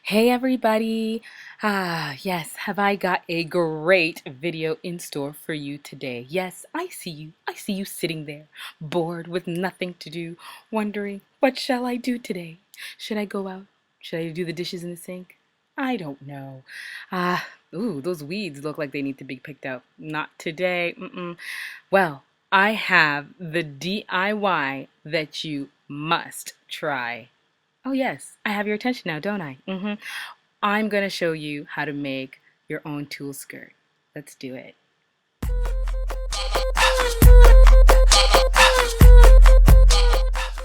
Hey everybody! Yes, have I got a great video in store for you today? Yes, I see you. I see you sitting there, bored with nothing to do, wondering, what shall I do today? Should I go out? Should I do the dishes in the sink? I don't know. Ooh, those weeds look like they need to be picked out. Not today. Well, I have the DIY that you must try. Oh, yes, I have your attention now, don't I? I'm going to show you how to make your own tulle skirt. Let's do it.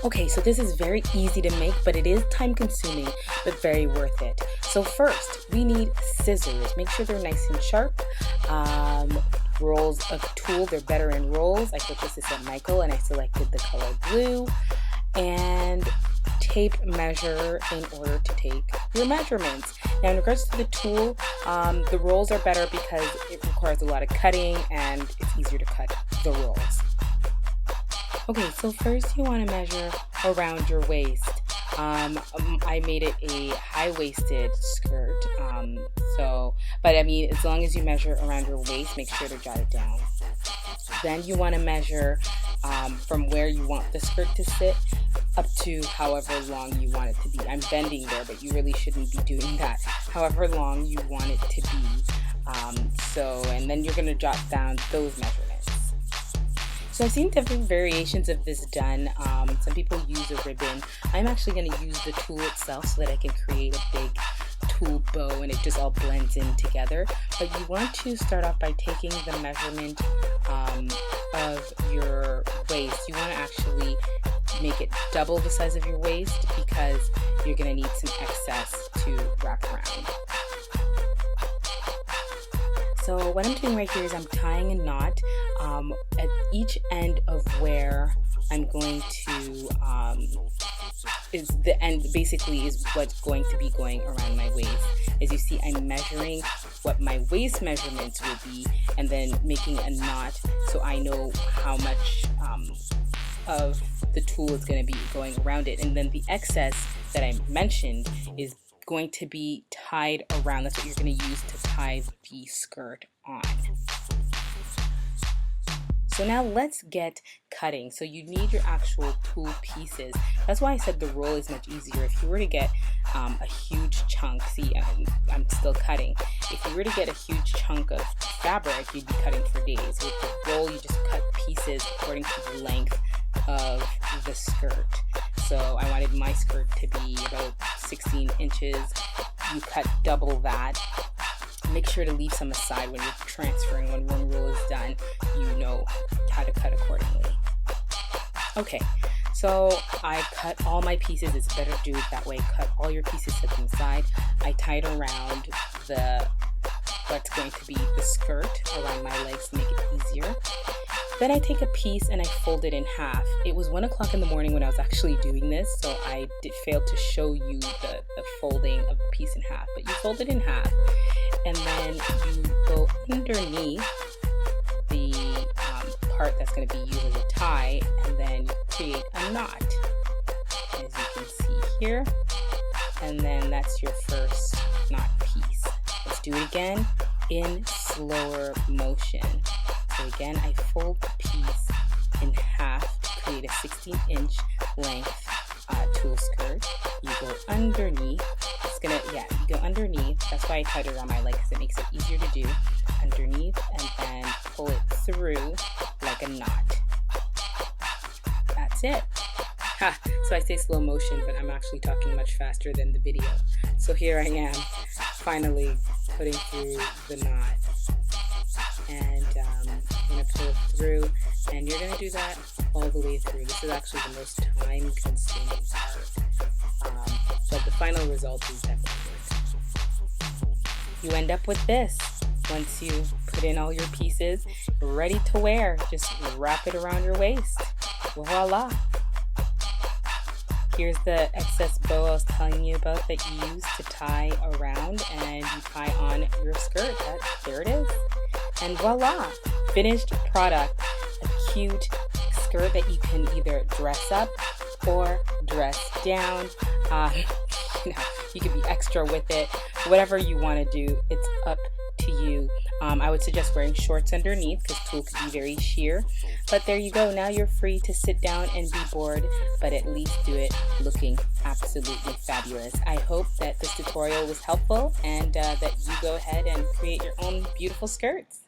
Okay, so this is very easy to make, but it is time consuming, but very worth it. So first, we need scissors. Make sure they're nice and sharp. Rolls of tulle, they're better in rolls. I purchased this at Michael and I selected the color blue. And tape measure in order to take your measurements. Now in regards to the tulle, the rolls are better because it requires a lot of cutting and it's easier to cut the rolls. Okay, so first you want to measure around your waist. I made it a high-waisted skirt, but I mean, as long as you measure around your waist, make sure to jot it down. Then you want to measure from where you want the skirt to sit up to however long you want it to be. I'm bending there, but you really shouldn't be doing that. However long you want it to be. And then you're going to jot down those measurements. So I've seen different variations of this done. Some people use a ribbon. I'm actually going to use the tulle itself so that I can create a big tulle bow and it just all blends in together. But you want to start off by taking the measurement of your waist. You want to actually make it double the size of your waist because you're going to need some excess to wrap around. So what I'm doing right here is I'm tying a knot at each end of where I'm going to, is the end basically is what's going to be going around my waist. As you see, I'm measuring what my waist measurements will be and then making a knot so I know how much of the tulle is going to be going around it. And then the excess that I mentioned is going to be tied around. That's what you're going to use to tie the skirt on. So now let's get cutting. So you need your actual tulle pieces. That's why I said the roll is much easier. If you were to get a huge chunk, see, I'm still cutting. If you were to get a huge chunk of fabric, you'd be cutting for days. With the roll, you just cut pieces according to the length of the skirt. So I wanted my skirt to be about 16 inches. You cut double that. Make sure to leave some aside when you're transferring. When one roll is done, you know how to cut accordingly. Okay, so I cut all my pieces. It's better to do it that way. Cut all your pieces to the side. I tied around what's going to be the skirt around my legs to make it easier. Then I take a piece and I fold it in half. It was 1 o'clock in the morning when I was actually doing this, so I did fail to show you the folding of the piece in half. But you fold it in half, and then you go underneath the part that's going to be used as a tie, and then you create a knot, as you can see here. And then that's your first knot piece. Let's do it again in slower motion. So again, I fold the piece in half to create a 16-inch length tulle skirt. You go underneath. You go underneath. That's why I tied it around my leg because it makes it easier to do. Underneath, and then pull it through like a knot. That's it. So I say slow motion, but I'm actually talking much faster than the video. So here I am, finally putting through the knot. And I'm going to pull it through, and you're going to do that all the way through. This is actually the most time-consuming part, but the final result is definitely good. You end up with this. Once you put in all your pieces, ready to wear, just wrap it around your waist. Voila! Here's the excess bow I was telling you about that you use to tie around, and you tie on your skirt. There it is. And voila, finished product. A cute skirt that you can either dress up or dress down. You could be extra with it. Whatever you want to do, it's up to you. I would suggest wearing shorts underneath because tulle could be very sheer. But there you go. Now you're free to sit down and be bored, but at least do it looking absolutely fabulous. I hope that this tutorial was helpful and that you go ahead and create your own beautiful skirts.